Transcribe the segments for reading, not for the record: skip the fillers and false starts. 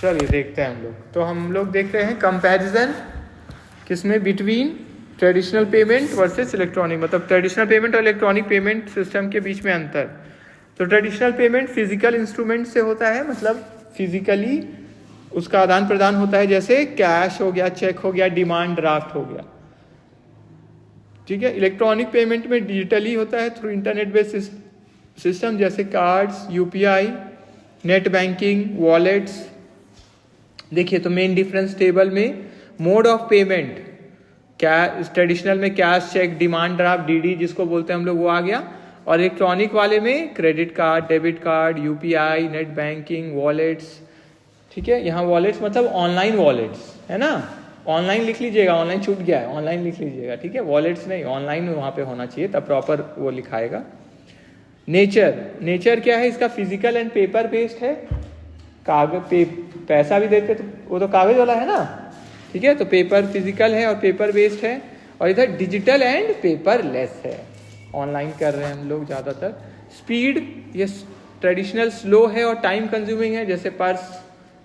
चलिए देखते हैं हम लोग। तो हम लोग देख रहे हैं कंपैरिजन किसमें, between traditional payment versus electronic, मतलब ट्रेडिशनल पेमेंट और इलेक्ट्रॉनिक पेमेंट सिस्टम के बीच में अंतर। तो ट्रेडिशनल पेमेंट फिजिकल इंस्ट्रूमेंट से होता है, मतलब फिजिकली उसका आदान प्रदान होता है, जैसे कैश हो गया, चेक हो गया, डिमांड ड्राफ्ट हो गया, ठीक है। इलेक्ट्रॉनिक पेमेंट में डिजिटली होता है थ्रू इंटरनेट बेस्ड सिस्टम, जैसे cards, UPI, net banking, wallets. देखिए तो मेन डिफरेंस टेबल में mode of payment, cash traditional में cash, cheque, demand draft, DD जिसको बोलते हैं हम लोग, वो आ गया। और इलेक्ट्रॉनिक वाले में credit card, debit card, UPI, net banking, wallets, ठीक है। यहाँ वॉलेट्स मतलब ऑनलाइन वॉलेट्स है ना, ऑनलाइन लिख लीजिएगा, ऑनलाइन छूट गया है, ऑनलाइन लिख लीजिएगा, ठीक है। वॉलेट्स नहीं, ऑनलाइन वहाँ पे होना चाहिए, तब प्रॉपर वो लिखाएगा। नेचर क्या है इसका, फिजिकल एंड पेपर बेस्ड है। कागज पैसा भी देते तो वो तो कागज वाला है ना, ठीक है। तो पेपर फिजिकल है और पेपर बेस्ड है। और इधर डिजिटल एंड पेपर लेस है, ऑनलाइन कर रहे हैं हम लोग ज़्यादातर। स्पीड, ये ट्रेडिशनल स्लो है और टाइम कंज्यूमिंग है, जैसे पर्स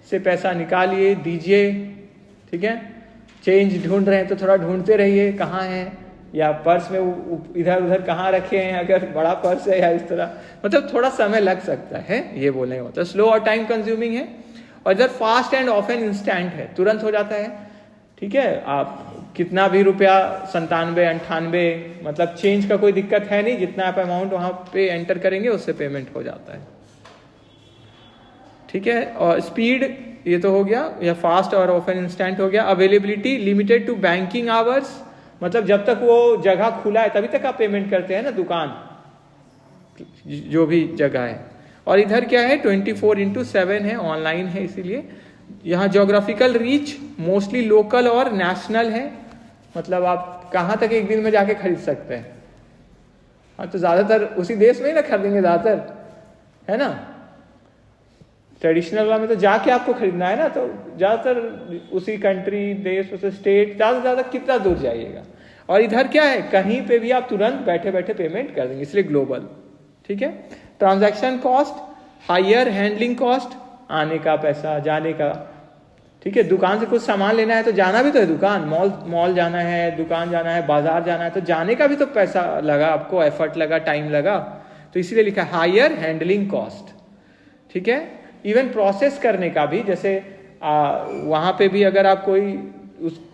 से पैसा निकालिए, दीजिए, ठीक है। चेंज ढूंढ रहे हैं तो थोड़ा ढूंढते रहिए कहाँ है, या पर्स में इधर उधर कहाँ रखे हैं, अगर बड़ा पर्स है या इस तरह, मतलब थोड़ा समय लग सकता है, ये बोलने का मतलब। स्लो और टाइम कंज्यूमिंग है। और इधर फास्ट एंड ऑफन इंस्टेंट है, तुरंत हो जाता है, ठीक है। आप कितना भी रुपया 97, 98, मतलब चेंज का कोई दिक्कत है नहीं, जितना आप अमाउंट वहाँ पे एंटर करेंगे उससे पेमेंट हो जाता है, ठीक है। और स्पीड ये तो हो गया, या फास्ट और ऑफन इंस्टेंट हो गया। Availability limited to banking hours, मतलब जब तक वो जगह खुला है तभी तक आप पेमेंट करते हैं ना, दुकान जो भी जगह है। और इधर क्या है, 24/7 है, ऑनलाइन है इसीलिए। यहाँ जोग्राफिकल रीच मोस्टली लोकल और नेशनल है, मतलब आप कहाँ तक एक दिन में जाके खरीद सकते हैं। हाँ, तो ज़्यादातर उसी देश में ही ना खरीदेंगे ज़्यादातर, है ना। ट्रेडिशनल वाला में तो जाके आपको खरीदना है ना, तो ज़्यादातर उसी कंट्री, देश, उस स्टेट, ज़्यादा से ज़्यादा कितना दूर जाइएगा। और इधर क्या है, कहीं पे भी आप तुरंत बैठे बैठे पेमेंट कर देंगे, इसलिए ग्लोबल, ठीक है। Transaction cost higher, handling cost, आने का पैसा, जाने का, ठीक है। दुकान से कुछ सामान लेना है तो जाना भी तो है, दुकान, मॉल जाना है, दुकान जाना है, बाजार जाना है, तो जाने का भी तो पैसा लगा आपको, एफर्ट लगा, टाइम लगा, तो इसीलिए लिखा हायर हैंडलिंग कॉस्ट, ठीक है। इवन प्रोसेस करने का भी, जैसे वहाँ पे भी अगर आप कोई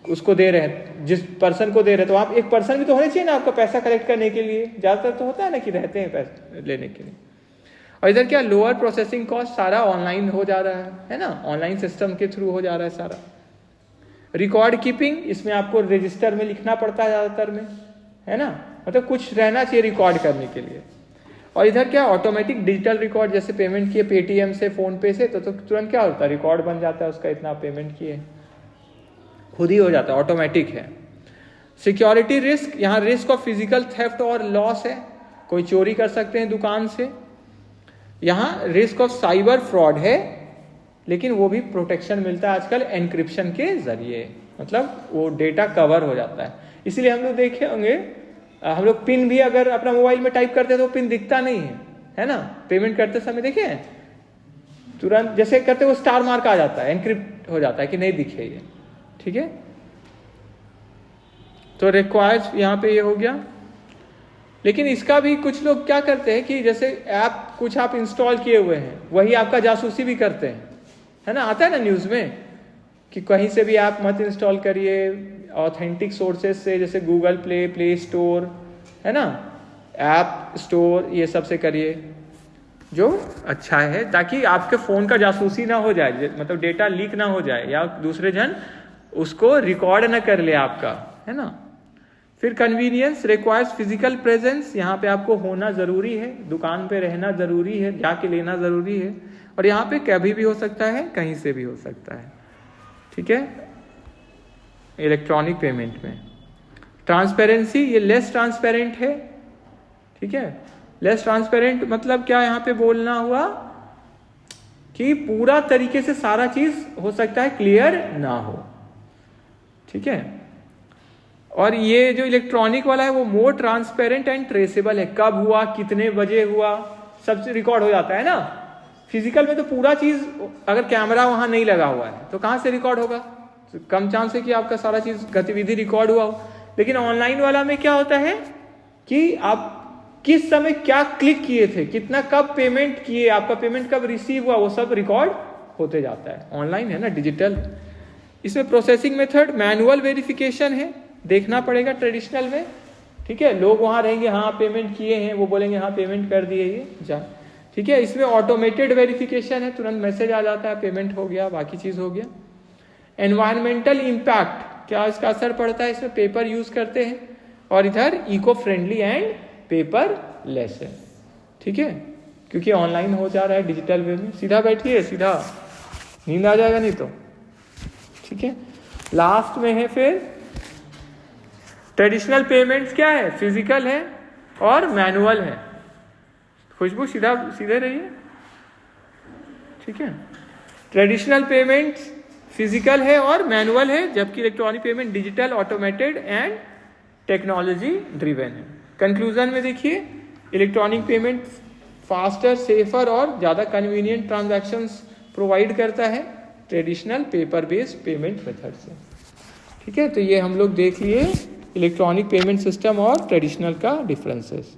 उसको दे रहे हैं, जिस पर्सन को दे रहे हैं, तो आप एक पर्सन भी तो होने चाहिए ना आपका पैसा कलेक्ट करने के लिए, ज़्यादातर तो होता है ना कि रहते हैं पैसे लेने के लिए। और इधर क्या, लोअर प्रोसेसिंग कॉस्ट, सारा ऑनलाइन हो जा रहा है ना, ऑनलाइन सिस्टम के थ्रू हो जा रहा है सारा। रिकॉर्ड कीपिंग, इसमें आपको रजिस्टर में लिखना पड़ता है ज़्यादातर में, है ना, मतलब कुछ रहना चाहिए रिकॉर्ड करने के लिए। और इधर क्या, ऑटोमेटिक डिजिटल रिकॉर्ड, जैसे पेमेंट किए पेटीएम से, फोन पे से, तो तुरंत क्या होता है, रिकॉर्ड बन जाता है उसका, इतना पेमेंट किए, खुद ही हो जाता है, ऑटोमेटिक है। सिक्योरिटी रिस्क, यहाँ रिस्क ऑफ फिजिकल थेफ्ट और लॉस है, कोई चोरी कर सकते हैं दुकान से। यहाँ रिस्क ऑफ साइबर फ्रॉड है, लेकिन वो भी प्रोटेक्शन मिलता है आजकल एनक्रिप्शन के जरिए, मतलब वो डेटा कवर हो जाता है। इसीलिए हम लोग देखे होंगे, हम लोग पिन भी अगर अपना मोबाइल में टाइप करते हैं तो पिन दिखता नहीं है ना, पेमेंट करते समय देखे तुरंत जैसे करते वो स्टार मार्क आ जाता है, एनक्रिप्ट हो जाता है कि नहीं दिखे ये, ठीक है। तो रिक्वायर्स यहाँ पे ये हो गया। लेकिन इसका भी कुछ लोग क्या करते हैं कि जैसे ऐप कुछ आप इंस्टॉल किए हुए हैं, वही आपका जासूसी भी करते हैं, है ना, आता है ना न्यूज़ में कि कहीं से भी ऐप मत इंस्टॉल करिए, ऑथेंटिक सोर्सेज से, जैसे गूगल प्ले स्टोर, है ना, ऐप स्टोर, ये सब से करिए जो अच्छा है, ताकि आपके फ़ोन का जासूसी ना हो जाए, मतलब डेटा लीक ना हो जाए, या दूसरे जन उसको रिकॉर्ड ना कर ले आपका, है ना। फिर कन्वीनियंस रिक्वायर्स फिजिकल प्रेजेंस, यहाँ पे आपको होना ज़रूरी है, दुकान पे रहना ज़रूरी है, जाके लेना ज़रूरी है। और यहाँ पे कभी भी हो सकता है, कहीं से भी हो सकता है, ठीक है, इलेक्ट्रॉनिक पेमेंट में। ट्रांसपेरेंसी, ये लेस ट्रांसपेरेंट है, ठीक है। लेस ट्रांसपेरेंट मतलब क्या, यहाँ पे बोलना हुआ कि पूरा तरीके से सारा चीज़ हो सकता है क्लियर ना हो, ठीक है। और ये जो इलेक्ट्रॉनिक वाला है वो मोर ट्रांसपेरेंट एंड ट्रेसेबल है, कब हुआ, कितने बजे हुआ, सब रिकॉर्ड हो जाता है ना, फिजिकल में तो पूरा चीज, अगर कैमरा वहां नहीं लगा हुआ है तो कहाँ से रिकॉर्ड होगा? तो कम चांस है कि आपका सारा चीज गतिविधि रिकॉर्ड हुआ हो। लेकिन ऑनलाइन वाला में क्या होता है कि आप किस समय क्या क्लिक किए थे, कितना कब पेमेंट किए, आपका पेमेंट कब रिसीव हुआ, वो सब रिकॉर्ड होते जाता है। ऑनलाइन है ना, डिजिटल। इसमें प्रोसेसिंग मेथड मैनुअल वेरिफिकेशन है, देखना पड़ेगा ट्रेडिशनल में, ठीक है। लोग वहां रहेंगे, हाँ पेमेंट किए हैं, वो बोलेंगे हाँ पेमेंट कर दिए ये जा, ठीक है। इसमें ऑटोमेटेड वेरिफिकेशन है, तुरंत मैसेज आ जाता है पेमेंट हो गया, बाकी चीज हो गया। एनवायरमेंटल इम्पैक्ट, क्या इसका असर पड़ता है? इसमें पेपर यूज करते हैं, और इधर eco friendly and paperless है, ठीक है, क्योंकि ऑनलाइन हो जा रहा है डिजिटल वे में। सीधा बैठिए, सीधा नींद आ जाएगा नहीं तो, ठीक है। लास्ट में है फिर ट्रेडिशनल पेमेंट्स, क्या है? फिजिकल है और मैनुअल है। खुशबू सीधे रहिए, ठीक है। ट्रेडिशनल पेमेंट्स फिजिकल है और मैनुअल है, जबकि electronic payment digital, automated and technology driven है। कंक्लूजन में देखिए, इलेक्ट्रॉनिक पेमेंट फास्टर, सेफर और ज़्यादा कन्वीनियंट ट्रांजैक्शंस प्रोवाइड करता है traditional paper based payment method से, ठीक है। तो ये हम लोग देख लिए इलेक्ट्रॉनिक पेमेंट सिस्टम और ट्रेडिशनल का डिफरेंसेस।